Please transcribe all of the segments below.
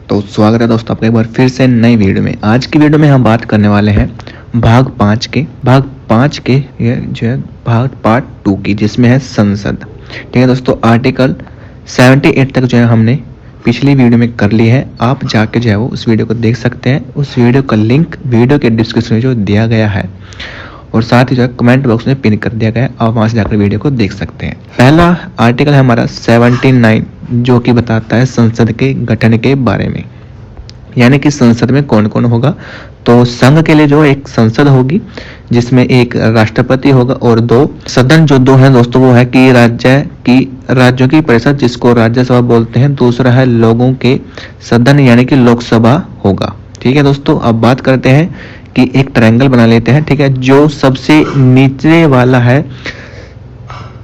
तो स्वागत है दोस्तों आपका एक बार फिर से नई वीडियो में। आज की वीडियो में हम बात करने वाले हैं भाग 5 के ये जो है भाग पार्ट 2 की, जिसमें है संसद। ठीक है दोस्तों, आर्टिकल 78 तक जो है हमने पिछली वीडियो में कर ली है। आप जाके जो है वो उस वीडियो को देख सकते हैं। उस वीडियो का लिंक वीडियो के डिस्क्रिप्शन में जो दिया गया है और साथ ही जो है कमेंट बॉक्स में पिन कर दिया गया है, आप वहां से जाकर वीडियो को देख सकते हैं। पहला आर्टिकल है हमारा 79 जो कि बताता है संसद के गठन के बारे में, यानी कि संसद में कौन कौन होगा। तो संघ के लिए जो एक संसद होगी जिसमें एक राष्ट्रपति होगा और दो सदन जो दो हैं दोस्तों वो है कि राज्यों की परिषद जिसको राज्यसभा बोलते हैं, दूसरा है लोगों के सदन यानी कि लोकसभा होगा। ठीक है दोस्तों, अब बात करते हैं कि एक ट्रायंगल बना लेते हैं। ठीक है, जो सबसे नीचे वाला है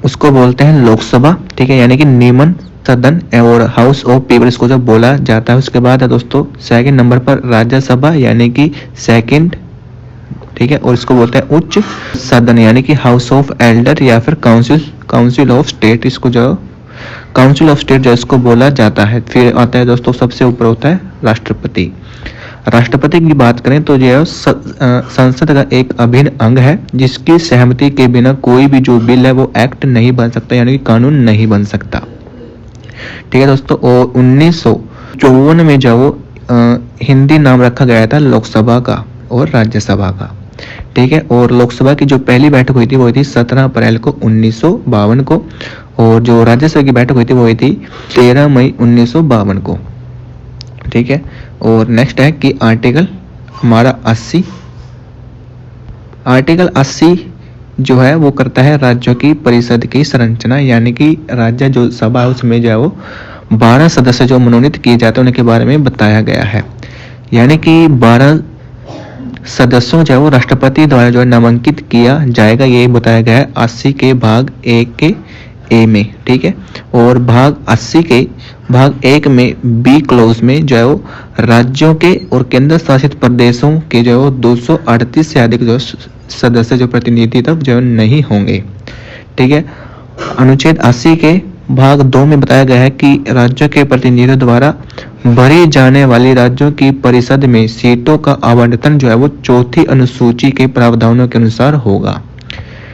उसको बोलते हैं लोकसभा। ठीक है, यानी कि निम्न सदन और हाउस ऑफ पीपल्स को जब बोला जाता है। उसके बाद है दोस्तों सेकंड नंबर पर राज्यसभा यानी कि सेकंड। ठीक है, और इसको बोलते हैं उच्च सदन यानी कि हाउस ऑफ एल्डर या फिर काउंसिल ऑफ स्टेट, इसको जो काउंसिल ऑफ स्टेट जो इसको बोला जाता है। फिर आता है दोस्तों सबसे ऊपर होता है राष्ट्रपति। राष्ट्रपति की बात करें तो यह संसद का एक अभिन्न अंग है जिसकी सहमति के बिना कोई भी जो बिल है वो एक्ट नहीं बन सकता, यानी कि कानून नहीं बन सकता। ठीक है दोस्तों, और 1954 में जो हिंदी नाम रखा गया था लोकसभा का और राज्यसभा का। ठीक है, और लोकसभा की जो पहली बैठक हुई थी वो हुई थी 17 अप्रैल को 1952 को, और जो राज्यसभा की बैठक हुई थी वो हुई थी 13 मई 1952 को। ठीक है, और नेक्स्ट है कि आर्टिकल हमारा 80 जो है वो करता है राज्यों की परिषद की संरचना, यानी कि राज्य जो सभा है उसमें जो है वो 12 सदस्य जो मनोनीत किए जाते हैं उनके बारे में बताया गया है। यानी कि 12 सदस्यों जो है वो राष्ट्रपति द्वारा जो है नामांकित किया जाएगा, ये बताया गया है 80 के भाग 1 के ए में। ठीक है, और भाग 80 के भाग 1 में बी क्लोज में जो है वो राज्यों के और केंद्र शासित प्रदेशों के जो है वो 238 से अधिक जो सदस्य जो प्रतिनिधि तब जो नहीं होंगे। ठीक है, अनुच्छेद 80 के भाग 2 में बताया गया है कि राज्यों के प्रतिनिधियों द्वारा भरी जाने वाली राज्यों की परिषद में सीटों का आवंटन जो है वो चौथी अनुसूची के प्रावधानों के अनुसार होगा।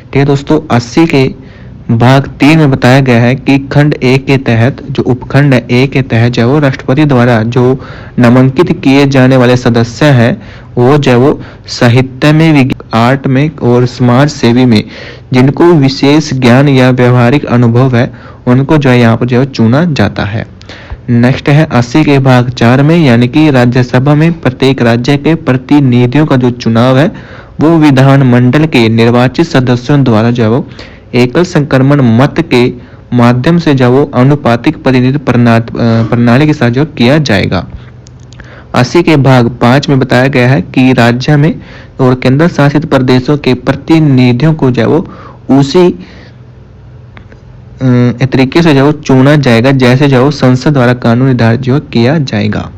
ठीक है दोस्तों, 80 के भाग 3 में बताया गया है कि खंड 1 के तहत जो उपखंड है 1 के तहत जो है वो राष्ट्रपति द्वारा जो नामांकित किए जाने वाले सदस्य हैं वो जो है वो साहित्य में, आर्ट में और समाज सेवी में जिनको विशेष ज्ञान या व्यवहारिक अनुभव है उनको जो है यहाँ पर जो है चुना जाता है। नेक्स्ट है 80 के भाग 4 में, यानी कि राज्यसभा में प्रत्येक राज्य के प्रतिनिधियों का जो चुनाव है वो विधानमंडल के निर्वाचित सदस्यों द्वारा जो है वो एकल संक्रमण मत के माध्यम से जो वो अनुपातिक प्रतिनिधित्व प्रणाली के साथ जो किया जाएगा। 80 के भाग 5 में बताया गया है कि राज्य में और केंद्र शासित प्रदेशों के प्रतिनिधियों को जो वो उसी तरीके से जो चुना जाएगा जैसे जो संसद द्वारा कानून निर्धारित जो किया जाएगा।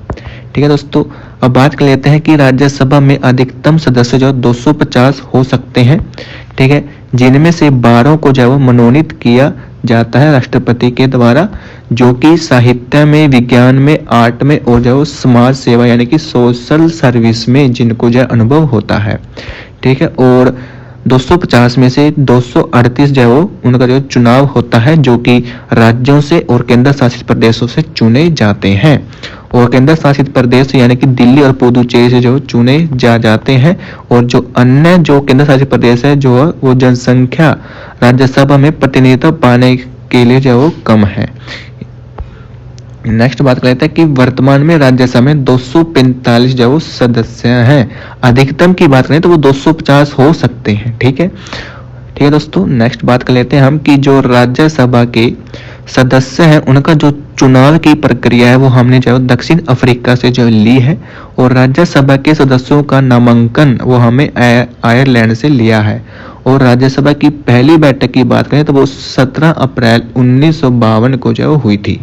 ठीक है दोस्तों, अब बात कर लेते हैं कि राज्यसभा में अधिकतम सदस्य जो 250 हो सकते हैं। ठीक है, जिनमें से 12 को जो मनोनीत किया जाता है राष्ट्रपति के द्वारा, जो कि साहित्य में, विज्ञान में, आर्ट में और जो समाज सेवा यानी कि सोशल सर्विस में जिनको जो अनुभव होता है। ठीक है, और 250 में से 238 जो उनका जो चुनाव होता है जो कि राज्यों से और केंद्र शासित प्रदेशों से चुने जाते हैं, और केंद्र शासित प्रदेश यानी कि दिल्ली और पुदुचेरी से जो चुने जाते हैं, और जो अन्य जो केंद्र शासित प्रदेश है जो वो जनसंख्या राज्यसभा में प्रतिनिधित्व पाने के लिए जो वो कम है। नेक्स्ट बात कर लेते हैं कि वर्तमान में राज्यसभा में 245 जो सदस्य हैं। अधिकतम की बात करें तो वो 250 हो सकते हैं। ठीक है दोस्तों, नेक्स्ट बात कर लेते हैं हम कि जो राज्यसभा के सदस्य हैं उनका जो चुनाव की प्रक्रिया है वो हमने जो दक्षिण अफ्रीका से जो ली है, और राज्यसभा के सदस्यों का नामांकन वो हमें आयरलैंड से लिया है। और राज्यसभा की पहली बैठक की बात करें तो वो 17 अप्रैल 1952 को जो हुई थी,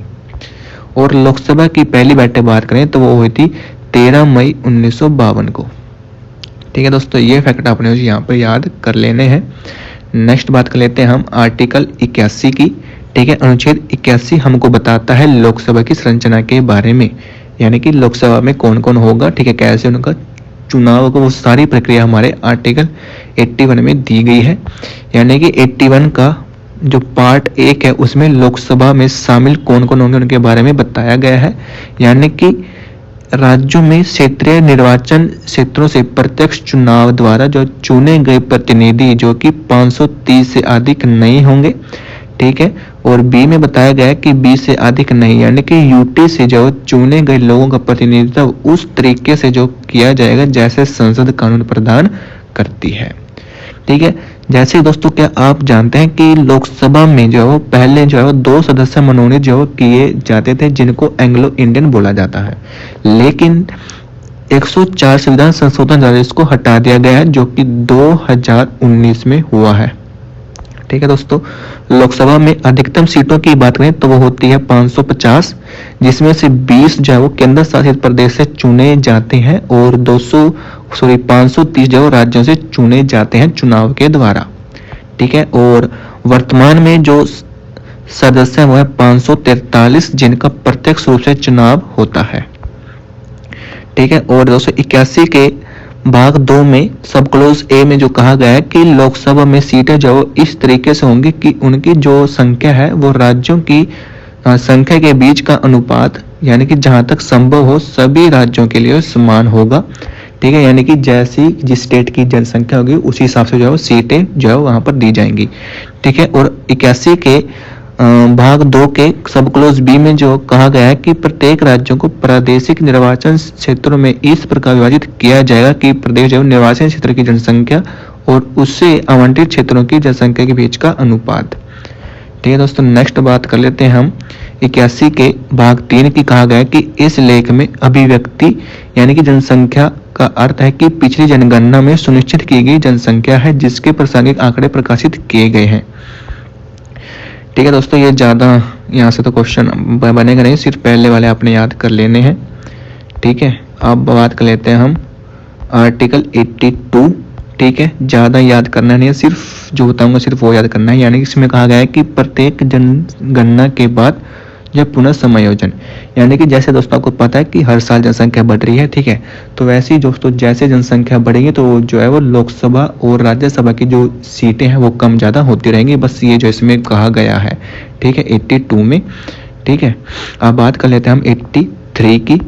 और लोकसभा की पहली बैठक बात करें तो वो हुई थी 13 मई 1952 को। ठीक है दोस्तों, ये फैक्ट आपने यहाँ पर याद कर लेने हैं। नेक्स्ट बात कर लेते हैं हम आर्टिकल 81 की। ठीक है, अनुच्छेद 81 हमको बताता है लोकसभा की संरचना के बारे में। यानी कि लोकसभा में कौन कौन होगा, ठीक है, कैसे उनका चुनाव होगा, वो सारी प्रक्रिया हमारे आर्टिकल 81 में दी गई है। यानी कि 81 का जो पार्ट 1 है उसमें लोकसभा में शामिल कौन कौन होंगे उनके बारे में बताया गया है। यानी कि राज्यों में क्षेत्रीय निर्वाचन क्षेत्रों से प्रत्यक्ष चुनाव द्वारा जो चुने गए प्रतिनिधि जो कि 530 से अधिक नहीं होंगे, ठीक है। और बी में बताया गया है कि 20 से अधिक नहीं, यानी कि यूटी से जो चुने गए लोगों का प्रतिनिधित्व उस तरीके से जो किया जाएगा जैसे संसद कानून प्रदान करती है, ठीक है। जैसे दोस्तों क्या आप जानते हैं कि लोकसभा में जो है पहले जो है 2 सदस्य मनोनीत जो किए जाते थे जिनको एंग्लो इंडियन बोला जाता है, लेकिन 104 संविधान संशोधन द्वारा इसको हटा दिया गया है जो कि 2019 में हुआ है, ठीक है दोस्तों। लोकसभा में अधिकतम सीटों की बात करें तो वो होती है 550, जिसमें से 20 जो है वो केंद्र शासित प्रदेश से चुने जाते हैं और 530 जो राज्यों से चुने जाते हैं चुनाव के द्वारा, ठीक है। और वर्तमान में जो सदस्य है वो है 543 जिनका प्रत्यक्ष रूप से चुनाव होता है, ठीक है। और 281 के भाग 2 में सब क्लोज ए में जो कहा गया है कि लोकसभा में सीटें जो इस तरीके से होंगी कि उनकी जो संख्या है वो राज्यों की संख्या के बीच का अनुपात, यानी कि जहां तक संभव हो सभी राज्यों के लिए समान होगा, ठीक है। यानी कि जैसी जिस स्टेट की जनसंख्या होगी उसी हिसाब से जो है सीटें जो है वहां पर दी जाएंगी, ठीक है। और 81 के भाग 2 के सब क्लोज बी में जो कहा गया है कि प्रत्येक राज्यों को प्रादेशिक निर्वाचन क्षेत्रों में इस प्रकार विभाजित किया जाएगा कि प्रदेश जो निर्वाचन क्षेत्र की जनसंख्या और उससे आवंटित क्षेत्रों की जनसंख्या के बीच का अनुपात, ठीक है दोस्तों। नेक्स्ट बात कर लेते हैं हम 81 के भाग 3 की कहा गया है कि इस लेख में अभिव्यक्ति यानी कि जनसंख्या का अर्थ है कि पिछली जनगणना में सुनिश्चित की गई जनसंख्या है जिसके प्रासंगिक आंकड़े प्रकाशित किए गए हैं, ठीक है दोस्तों। ये ज़्यादा यहाँ से तो क्वेश्चन बनेगा नहीं, सिर्फ पहले वाले आपने याद कर लेने हैं, ठीक है। अब बात कर लेते हैं हम आर्टिकल 82, ठीक है। ज़्यादा याद करना नहीं है, सिर्फ जो बताऊंगा सिर्फ वो याद करना है। यानी कि इसमें कहा गया है कि प्रत्येक जनगणना के बाद जब पुनः समायोजन, यानी कि जैसे दोस्तों आपको पता है कि हर साल जनसंख्या बढ़ रही है, ठीक है। तो वैसे ही दोस्तों जैसे जनसंख्या बढ़ेगी तो जो है वो लोकसभा और राज्यसभा की जो सीटें हैं वो कम ज़्यादा होती रहेंगी, बस ये जो इसमें कहा गया है, ठीक है, 82 में, ठीक है। अब बात कर लेते हैं हम 83 की,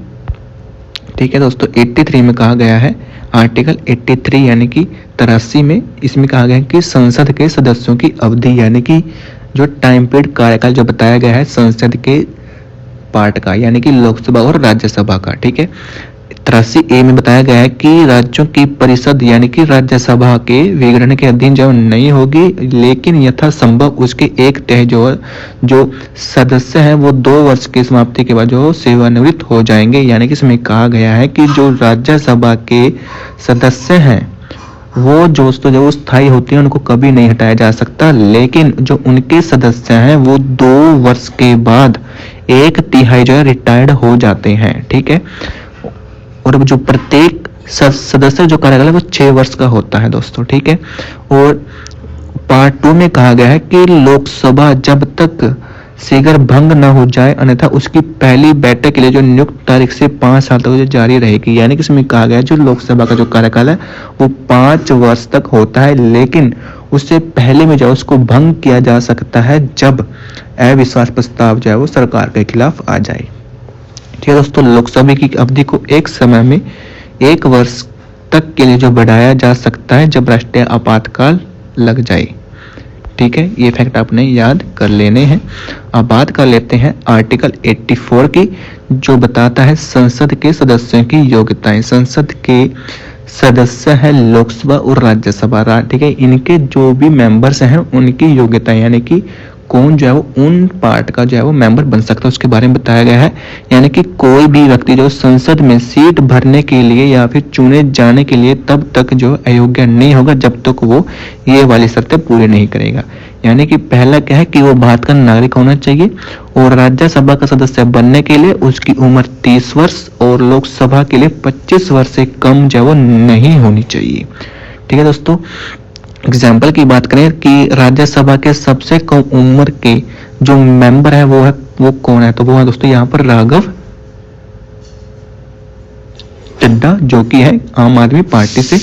ठीक है दोस्तों। 83 में कहा गया है आर्टिकल 83 यानी कि 83 में इसमें कहा गया है कि संसद के सदस्यों की अवधि यानी कि जो टाइम पीरियड कार्यकाल जो बताया गया है संसद के पार्ट का यानी कि लोकसभा और राज्यसभा का, ठीक है। 83A में बताया गया है कि राज्यों की परिषद यानी कि राज्यसभा के विघटन के अधीन जो नहीं होगी, लेकिन यथासंभव उसके एक तय जो सदस्य हैं वो 2 वर्ष की समाप्ति के बाद जो सेवानिवृत्त हो जाएंगे। यानी कि इसमें कहा गया है कि जो राज्यसभा के सदस्य हैं वो जो स्थायी होते हैं उनको कभी नहीं हटाया जा सकता, लेकिन जो उनके सदस्य हैं वो 2 वर्ष के बाद 1/3 जो है रिटायर्ड हो जाते हैं, ठीक है। और जो प्रत्येक सदस्य जो कार्यकाल है वो 6 वर्ष का होता है दोस्तों, ठीक है। और पार्ट 2 में कहा गया है कि लोकसभा जब तक शीघ्र भंग न हो जाए अन्यथा उसकी पहली बैठक के लिए जो नियुक्त तारीख से 5 साल तक जारी रहेगी। यानी कि इसमें कहा गया जो लोकसभा का जो कार्यकाल है वो 5 वर्ष तक होता है, लेकिन उससे पहले में जो उसको भंग किया जा सकता है जब अविश्वास प्रस्ताव जो है वो सरकार के खिलाफ आ जाए, ठीक है दोस्तों। लोकसभा की अवधि को एक समय में 1 वर्ष तक के लिए जो बढ़ाया जा सकता है जब राष्ट्रीय आपातकाल लग जाए, ठीक है। ये फैक्ट आपने याद कर लेने हैं। अब बात कर लेते हैं आर्टिकल 84 की जो बताता है संसद के सदस्यों की योग्यताएं। संसद के सदस्य है लोकसभा और राज्यसभा, ठीक है। इनके जो भी मेंबर्स हैं उनकी योग्यताएं यानी कि कौन जो है वो उन पार्ट का जो है वो मेंबर बन सकता है उसके बारे में बताया गया है। यानी कि कोई भी व्यक्ति जो संसद में सीट भरने के लिए या फिर चुने जाने के लिए तब तक जो अयोग्य नहीं होगा जब तक वो ये वाली शर्तें पूरी नहीं करेगा। यानी कि पहला क्या है कि वो भारत का नागरिक होना चाहिए और राज्यसभा का सदस्य बनने के लिए उसकी उम्र 30 वर्ष और लोकसभा के लिए 25 वर्ष से कम जो है वो नहीं होनी चाहिए, ठीक है दोस्तों। एग्जाम्पल की बात करें कि राज्यसभा के सबसे कम उम्र के जो मेंबर है वो कौन है, तो वो है दोस्तों यहाँ पर राघव चड्ढा जो कि है आम आदमी पार्टी से,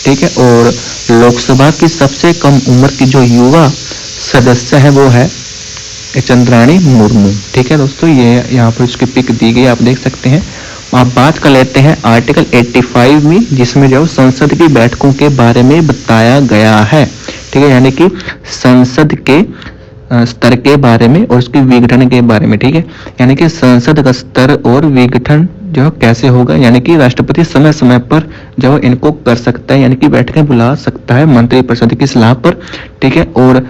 ठीक है। और लोकसभा की सबसे कम उम्र की जो युवा सदस्य है वो है चंद्राणी मुर्मू, ठीक है दोस्तों। ये यहाँ पर उसकी पिक दी गई, आप देख सकते हैं। आप बात कर लेते हैं आर्टिकल 85 में, जिसमें जो संसद की बैठकों के बारे में बताया गया है, ठीक है। यानी कि संसद के स्तर के बारे में और उसके विघटन के बारे में, ठीक है। यानी कि संसद का स्तर और विघटन जो कैसे होगा, यानी कि राष्ट्रपति समय समय पर जो इनको कर सकता है, यानी कि बैठकें बुला सकता है मंत्रिपरिषद की सलाह पर, ठीक है। और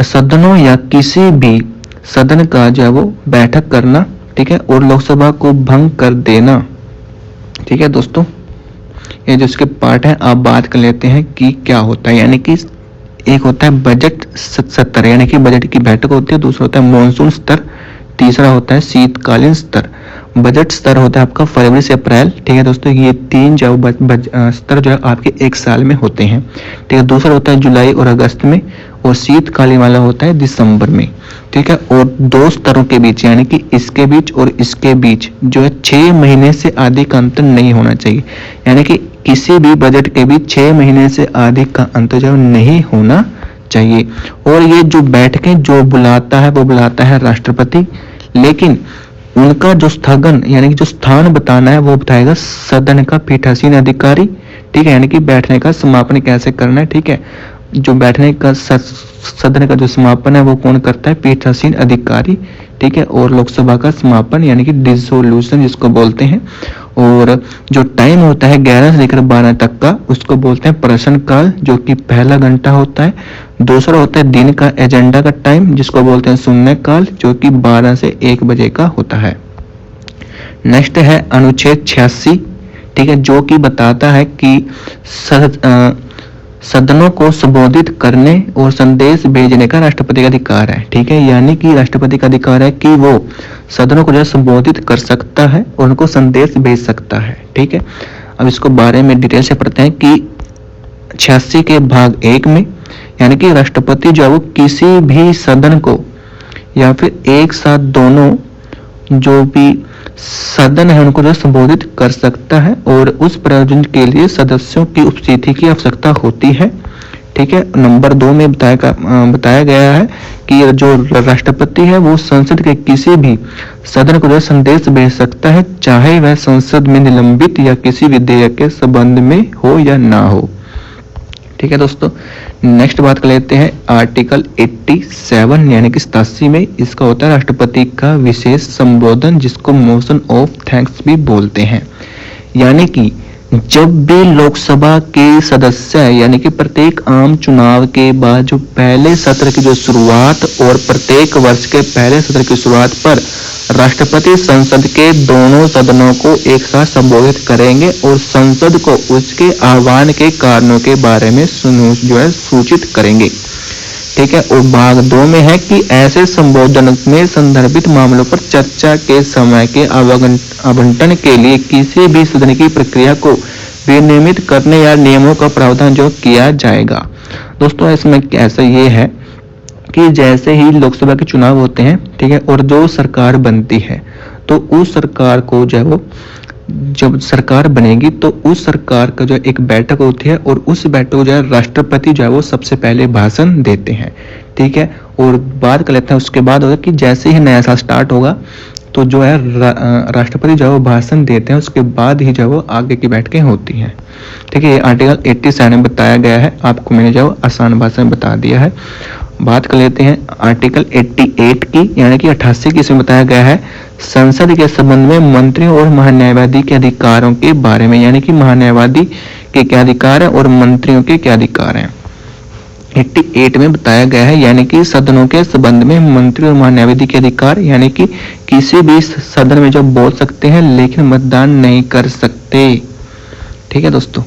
सदनों या किसी भी सदन का जो है वो बैठक करना, ठीक है, और लोकसभा को भंग कर देना, ठीक है दोस्तों। ये जो इसके पार्ट है, आप बात कर लेते हैं कि क्या होता है। यानी कि एक होता है बजट सत्र, यानी कि बजट की बैठक होती है। दूसरा होता है मॉनसून स्तर, तीसरा होता है शीतकालीन स्तर। बजट स्तर होता है आपका फरवरी से अप्रैल, ठीक है दोस्तों। ये तीन जो स्तर जो है आपके एक साल में होते हैं, ठीक है। दूसरा होता है जुलाई और अगस्त में, और शीतकालीन वाला होता है दिसंबर में, ठीक है। और दो स्तरों के बीच, यानी कि इसके बीच और इसके बीच जो है 6 महीने से अधिक का अंतर नहीं होना चाहिए। यानी कि किसी भी बजट के बीच 6 महीने से अधिक का अंतर जो नहीं होना चाहिए। और ये जो बैठकें जो बुलाता है वो बुलाता है राष्ट्रपति, लेकिन उनका जो स्थगन यानी कि जो स्थान बताना है वो बताएगा सदन का पीठासीन अधिकारी, ठीक है। यानी कि बैठने का समापन कैसे करना है, ठीक है। जो बैठने का सदन का जो समापन है वो कौन करता है, पीठासीन अधिकारी, ठीक है। और लोकसभा का समापन यानी कि डिसोल्यूशन जिसको बोलते हैं। और जो टाइम होता है 11 से लेकर 12 तक का, उसको बोलते हैं प्रश्न काल, जो कि पहला घंटा होता है। दूसरा होता है दिन का एजेंडा का टाइम, जिसको बोलते हैं शून्य काल, जो कि 12 से 1 बजे का होता है। नेक्स्ट है अनुच्छेद 86, ठीक है, जो कि बताता है कि सदनों को संबोधित करने और संदेश भेजने का राष्ट्रपति का अधिकार है, ठीक है। यानी कि राष्ट्रपति का अधिकार है कि वो सदनों को जो संबोधित कर सकता है और उनको संदेश भेज सकता है, ठीक है। अब इसको बारे में डिटेल से पढ़ते हैं कि 86 के भाग 1 में, यानी कि राष्ट्रपति जो है वो किसी भी सदन को या फिर एक साथ दोनों जो भी सदन है उनको जो संबोधित कर सकता है, और उस प्रयोजन के लिए सदस्यों की उपस्थिति की आवश्यकता होती है, ठीक है। नंबर 2 में बताया गया है कि जो राष्ट्रपति है वो संसद के किसी भी सदन को जो संदेश भेज सकता है, चाहे वह संसद में निलंबित या किसी विधेयक के संबंध में हो या ना हो, ठीक है दोस्तों। नेक्स्ट बात कर लेते हैं आर्टिकल 87 यानी कि 87 में, इसका होता है राष्ट्रपति का विशेष संबोधन, जिसको मोशन ऑफ थैंक्स भी बोलते हैं। यानी कि जब भी लोकसभा के सदस्य यानी कि प्रत्येक आम चुनाव के बाद जो पहले सत्र की जो शुरुआत और प्रत्येक वर्ष के पहले सत्र की शुरुआत पर राष्ट्रपति संसद के दोनों सदनों को एक साथ संबोधित करेंगे और संसद को उसके आह्वान के कारणों के बारे में सूचित करेंगे, ठीक है। और भाग 2 में है कि ऐसे संबोधन में संदर्भित मामलों पर चर्चा के समय के आवंटन के लिए किसी भी सदन की प्रक्रिया को विनियमित करने या नियमों का प्रावधान जो किया जाएगा। दोस्तों इसमें कैसा ये है कि जैसे ही लोकसभा के चुनाव होते हैं, ठीक है, और जो सरकार बनती है तो उस सरकार को जो है वो जब सरकार बनेगी तो उस सरकार का जो एक बैठक होती है, और उस बैठक को जो है राष्ट्रपति जो है वो सबसे पहले भाषण देते हैं, ठीक है। और बात कर लेते हैं उसके बाद होगा कि जैसे ही नया साल स्टार्ट होगा तो जो है राष्ट्रपति जो है वो भाषण देते हैं, उसके बाद ही जो है वो आगे की बैठकें होती हैं, ठीक है। ये आर्टिकल 87 में बताया गया है, आपको मैंने जो आसान भाषा में बता दिया है। बात कर लेते हैं आर्टिकल 88 की, यानी कि 88 की, इसमें बताया गया है संसद के संबंध में मंत्रियों और महान्यायवादी के अधिकारों के बारे में, यानी कि महान्यायवादी के क्या अधिकार है और मंत्रियों के क्या अधिकार हैं। 88 में बताया गया है यानी कि सदनों के संबंध में मंत्री और महान्यायवादी के अधिकार, यानी कि किसी भी सदन में जो बोल सकते हैं लेकिन मतदान नहीं कर सकते, ठीक है दोस्तों।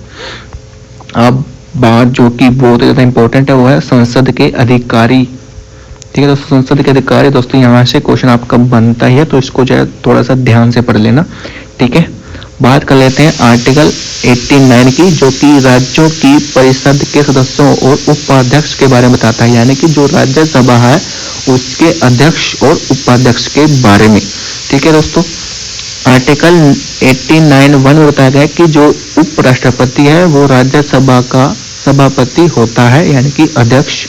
अब बात जो कि बहुत ज्यादा इंपॉर्टेंट है वो है संसद के अधिकारी, ठीक है दोस्तों। संसद के अधिकारी दोस्तों यहाँ से क्वेश्चन आपका बनता ही है, तो इसको जो है थोड़ा सा ध्यान से पढ़ लेना, ठीक है। बात कर लेते हैं आर्टिकल 89 की, जो कि राज्यों की परिषद के सदस्यों और उपाध्यक्ष के बारे में बताता है, यानी कि जो राज्यसभा है उसके अध्यक्ष और उपाध्यक्ष के बारे में, ठीक है दोस्तों। आर्टिकल 89(1) में बताया गया है कि जो उपराष्ट्रपति है वो राज्यसभा का सभापति होता है, यानी कि अध्यक्ष,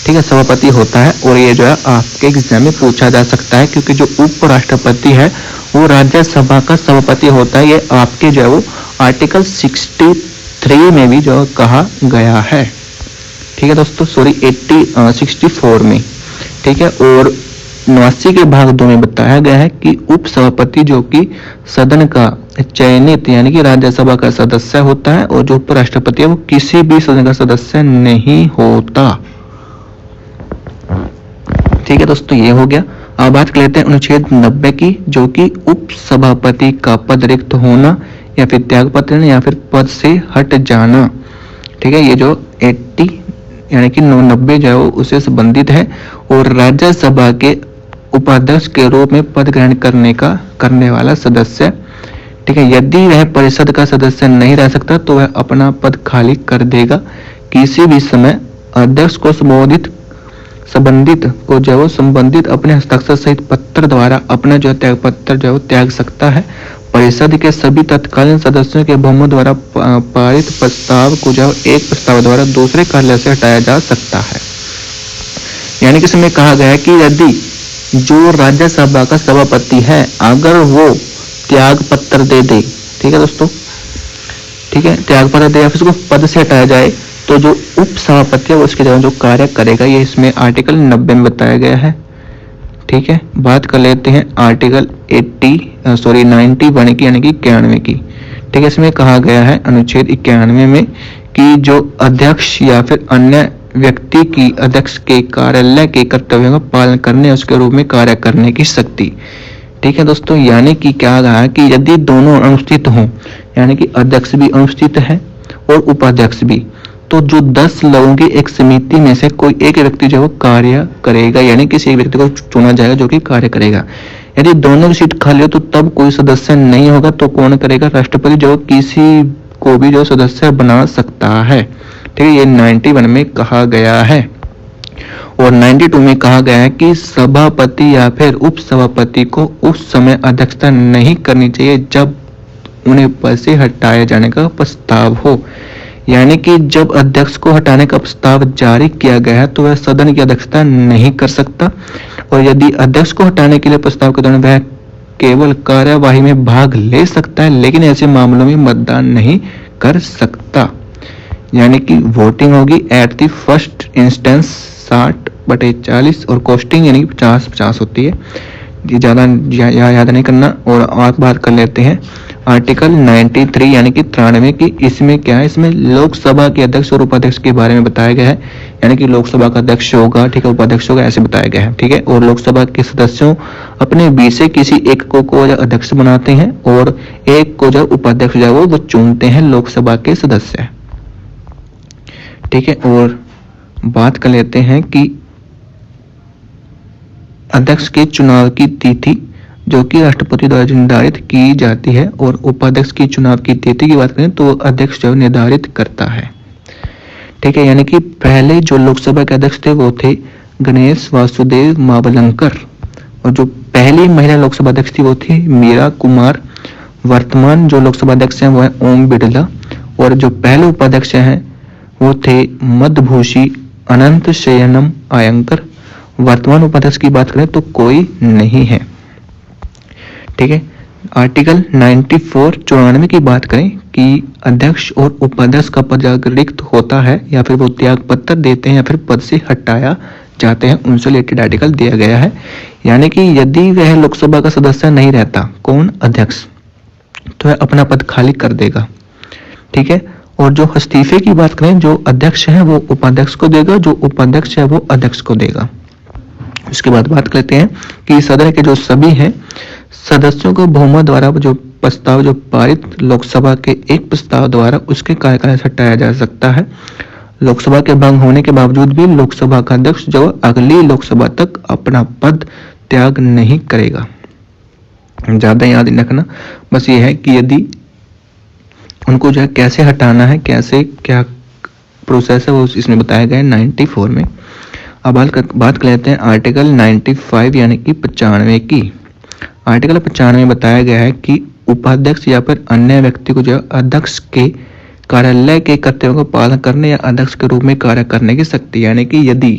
ठीक है, सभापति होता है। और ये जो है आपके एग्जाम में पूछा जा सकता है, क्योंकि जो उपराष्ट्रपति है वो राज्यसभा का सभापति होता है। ये आपके जो है वो आर्टिकल 63 में भी जो कहा गया है, ठीक है दोस्तों, सॉरी 64 में, ठीक है। और 89 के भाग 2 में बताया गया है कि उप सभापति जो कि सदन का चयनित यानी कि राज्यसभा का सदस्य होता है, और जो उपराष्ट्रपति है वो किसी भी सदन का सदस्य नहीं होता, ठीक है दोस्तों, ये हो गया। अब बात कर लेते हैं अनुच्छेद 90 की, जो कि उप सभापति का पद रिक्त होना या फिर त्यागपत्र या फिर पद से हट जाना, ठीक है। ये जो 80 यानी कि 90 जो है वो उससे संबंधित है। और राज्यसभा के उपाध्यक्ष के रूप में पद ग्रहण करने वाला सदस्य, ठीक है, यदि वह परिषद का सदस्य नहीं रह सकता तो वह अपना पद खाली कर देगा। किसी भी समय अध्यक्ष को संबंधित अपने हस्ताक्षर सहित पत्र द्वारा अपना जो त्याग पत्र जो त्याग सकता है। परिषद के सभी तत्कालीन सदस्यों के बहुमत द्वारा पारित प्रस्ताव को जो एक प्रस्ताव द्वारा दूसरे कार्यालय से हटाया जा सकता है। यानी कि इसमें कहा गया है कि यदि जो राज्यसभा का सभापति है अगर वो त्याग पत्र दे दे, ठीक है दोस्तों, ठीक है, त्याग पत्र दे या फिर उसको पद से हटाया जाए, तो जो उप सभापति है वो उसकी जगह जो कार्य करेगा, ये इसमें आर्टिकल 90 में बताया गया है, ठीक है। बात कर लेते हैं आर्टिकल 91 की, यानी कि 91 की, ठीक है। इसमें कहा गया है अनुच्छेद 91 में कि जो अध्यक्ष या फिर अन्य व्यक्ति की अध्यक्ष के कार्यालय के कर्तव्यों का पालन करने उसके रूप में कार्य करने की शक्ति, ठीक है दोस्तों। यानी कि क्या कहा है कि यदि दोनों अनुपस्थित हों, यानी कि अध्यक्ष भी अनुपस्थित है और उपाध्यक्ष भी, तो जो 10 लोगों की एक समिति में से कोई एक व्यक्ति जो है वो कार्य करेगा, यानी किसी एक व्यक्ति को चुना जाएगा जो कि कार्य करेगा। यदि दोनों की सीट खाली हो तो तब कोई सदस्य नहीं होगा, तो कौन करेगा? राष्ट्रपति जो किसी को भी जो सदस्य बना सकता है, ठीक है। ये 91 में कहा गया है। और 92 में कहा गया है कि सभापति या फिर उप सभापति को उस समय अध्यक्षता नहीं करनी चाहिए जब उन्हें पद से हटाए जाने का प्रस्ताव हो। यानी कि जब अध्यक्ष को हटाने का प्रस्ताव जारी किया गया है तो वह सदन की अध्यक्षता नहीं कर सकता, और यदि अध्यक्ष को हटाने के लिए प्रस्ताव के दौरान वह केवल कार्यवाही में भाग ले सकता है, लेकिन ऐसे मामलों में मतदान नहीं कर सकता। यानी कि वोटिंग होगी एट द फर्स्ट इंस्टेंस 60/40 और कॉस्टिंग यानी 50-50 होती है। ये ज़्यादा याद नहीं करना। और आप बात कर लेते हैं आर्टिकल 93 यानी कि 93 की। इसमें क्या है? इसमें लोकसभा के अध्यक्ष और उपाध्यक्ष के बारे में बताया गया है। यानी कि लोकसभा का अध्यक्ष होगा, ठीक है, उपाध्यक्ष होगा, ऐसे बताया गया है, ठीक है। और लोकसभा के सदस्यों अपने बीच से किसी एक को अध्यक्ष बनाते हैं और एक को जो उपाध्यक्ष जो है वो चुनते हैं लोकसभा के सदस्य, ठीक है। और बात कर लेते हैं कि अध्यक्ष के चुनाव की तिथि जो कि राष्ट्रपति द्वारा निर्धारित की जाती है, और उपाध्यक्ष की चुनाव की तिथि की बात करें तो अध्यक्ष जो निर्धारित करता है, ठीक है। यानी कि पहले जो लोकसभा के अध्यक्ष थे वो थे गणेश वासुदेव मावलंकर, और जो पहली महिला लोकसभा अध्यक्ष थी वो थी मीरा कुमार। वर्तमान जो लोकसभा अध्यक्ष हैं वो है ओम बिड़ला, और जो पहले उपाध्यक्ष हैं वो थे मदभूषी अनंत शयनम आयंकर। वर्तमान उपाध्यक्ष की बात करें तो कोई नहीं है, ठीक है। आर्टिकल 94 की बात करें कि अध्यक्ष और उपाध्यक्ष का पद रिक्त होता है या फिर वो त्याग पत्र देते हैं या फिर पद से हटाया जाते हैं, उनसे रिलेटेड आर्टिकल दिया गया है। यानी कि यदि वह लोकसभा का सदस्य नहीं रहता, कौन? अध्यक्ष, तो वह अपना पद खाली कर देगा, ठीक है। और जो इस्तीफे की बात करें, जो अध्यक्ष है वो उपाध्यक्ष को देगा, जो उपाध्यक्ष है वो अध्यक्ष को देगा। उसके बाद बात करते हैं कि सदन के जो सभी हैं सदस्यों को बहुमत द्वारा जो प्रस्ताव जो पारित लोकसभा के एक प्रस्ताव द्वारा उसके कार्यकाल से हटाया जा सकता है। लोकसभा के भंग होने के बावजूद भी लोकसभा का अध्यक्ष जो अगली लोकसभा तक अपना पद त्याग नहीं करेगा। ज्यादा याद रखना बस ये है कि यदि उनको जो है कैसे हटाना है, कैसे क्या प्रोसेस है, वो इसमें बताया गया है 94 में। अब बात कर लेते हैं आर्टिकल 95 यानी कि 95 की। आर्टिकल 95 में बताया गया है कि उपाध्यक्ष या फिर अन्य व्यक्ति को जो अध्यक्ष के कार्यालय के कर्तव्यों का पालन करने या अध्यक्ष के रूप में कार्य करने की शक्ति, यानी कि यदि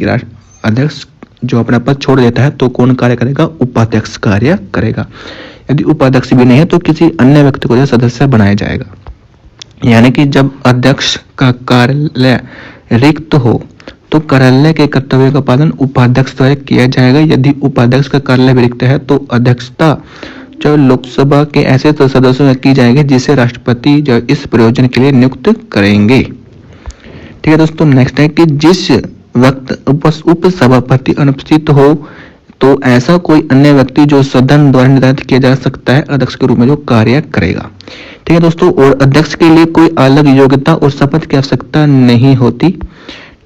अध्यक्ष जो अपना पद छोड़ देता है तो कौन कार्य करेगा? उपाध्यक्ष कार्य करेगा। यदि उपाध्यक्ष भी नहीं है तो किसी अन्य व्यक्ति को जो सदस्य बनाया जाएगा। यानी कि जब अध्यक्ष का कार्यालय रिक्त हो तो कार्यालय के कर्तव्यों का पालन उपाध्यक्ष द्वारा किया जाएगा। यदि उपाध्यक्ष का कार्यालय रिक्त है तो अध्यक्षता जो लोकसभा के ऐसे सदस्यों में की जाएगी जिसे राष्ट्रपति जो इस प्रयोजन के लिए नियुक्त करेंगे। ठीक है दोस्तों, नेक्स्ट है कि जिस वक्त उप सभापति अनुपस्थित हो तो ऐसा कोई अन्य व्यक्ति जो सदन द्वारा निर्धारित किया जा सकता है अध्यक्ष के रूप में जो कार्य करेगा। ठीक है दोस्तों, और अध्यक्ष के लिए कोई अलग योग्यता और शपथ की आवश्यकता नहीं होती।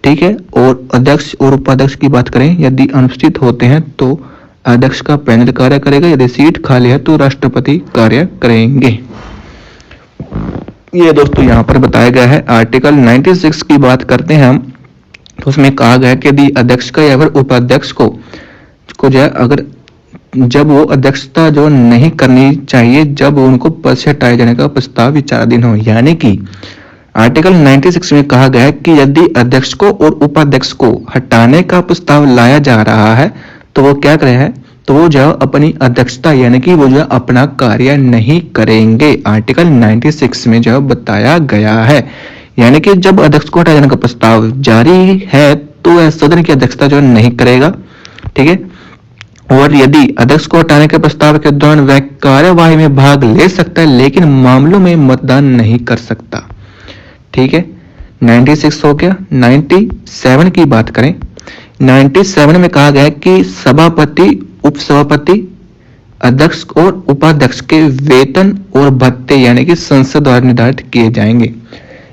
ठीक है, और अध्यक्ष और उपाध्यक्ष की बात करें, यदि अनुपस्थित होते हैं तो अध्यक्ष का पैनल कार्य करेगा, यदि सीट खाली है तो राष्ट्रपति कार्य करेंगे। ये दोस्तों यहाँ पर बताया गया है। आर्टिकल 96 की बात करते हैं हम, तो उसमें कहा गया है कि यदि अध्यक्ष का या फिर उपाध्यक्ष को जो है अगर जब वो अध्यक्षता जो नहीं करनी चाहिए जब उनको पद से हटाए जाने का प्रस्ताव विचाराधीन हो। यानी कि आर्टिकल 96 में कहा गया है कि यदि अध्यक्ष को और उपाध्यक्ष को हटाने का प्रस्ताव लाया जा रहा है तो वो क्या करे है, तो वो जो अपनी अध्यक्षता यानी कि वो जो अपना कार्य नहीं करेंगे। आर्टिकल 96 में जो बताया गया है, यानी कि जब अध्यक्ष को हटाए जाने का प्रस्ताव जारी है तो वह सदन की अध्यक्षता जो नहीं करेगा। ठीक है, और यदि अध्यक्ष को हटाने के प्रस्ताव के दौरान वह कार्यवाही में भाग ले सकता है लेकिन मामलों में मतदान नहीं कर सकता। ठीक है, 96 हो गया। 97 की बात करें, 97 में कहा गया है कि सभापति, उपसभापति, अध्यक्ष और उपाध्यक्ष के वेतन और भत्ते यानी कि संसद द्वारा निर्धारित किए जाएंगे।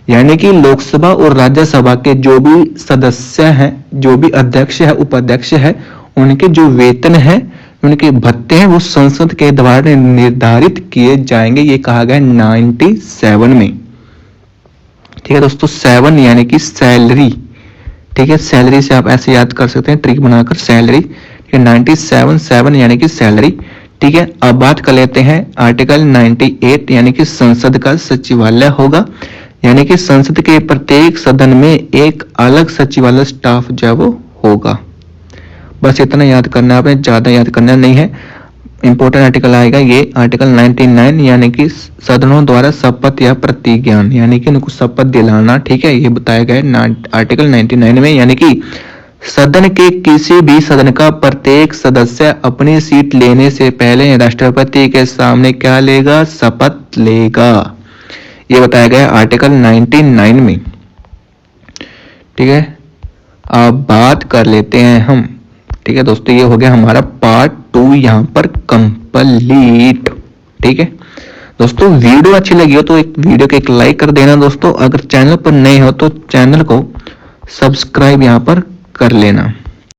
यानी कि लोकसभा और राज्यसभा के जो भी सदस्य हैं, जो भी अध्यक्ष है, उपाध्यक्ष है, उनके जो वेतन है, उनके भत्ते हैं, वो संसद के द्वारा निर्धारित किए जाएंगे। ये कहा गया 97 में। ठीक है दोस्तों, 7 यानी कि सैलरी। ठीक है, सैलरी से आप ऐसे याद कर सकते हैं ट्रिक बनाकर, सैलरी। ठीक है, 97 7 यानी कि सैलरी। ठीक है, अब बात कर लेते हैं आर्टिकल 98 यानी कि संसद का सचिवालय होगा। यानी कि संसद के प्रत्येक सदन में एक अलग सचिवालय स्टाफ जो है वो होगा। बस इतना याद करना है, आपने ज्यादा याद करना नहीं है। इंपॉर्टेंट आर्टिकल आएगा ये आर्टिकल 99 यानी कि सदनों द्वारा शपथ या प्रतिज्ञान यानी कि उनको शपथ दिलाना। ठीक है, ये बताया गया है आर्टिकल 99 में। यानी कि सदन के किसी भी सदन का प्रत्येक सदस्य अपनी सीट लेने से पहले राष्ट्रपति के सामने क्या लेगा? शपथ लेगा। ये बताया गया आर्टिकल 99 में। ठीक है, अब बात कर लेते हैं हम। ठीक है दोस्तों, ये हो गया हमारा पार्ट 2 यहाँ पर कंप्लीट। ठीक है दोस्तों, वीडियो अच्छी लगी हो तो एक वीडियो को एक लाइक कर देना दोस्तों। अगर चैनल पर नए हो तो चैनल को सब्सक्राइब यहाँ पर कर लेना।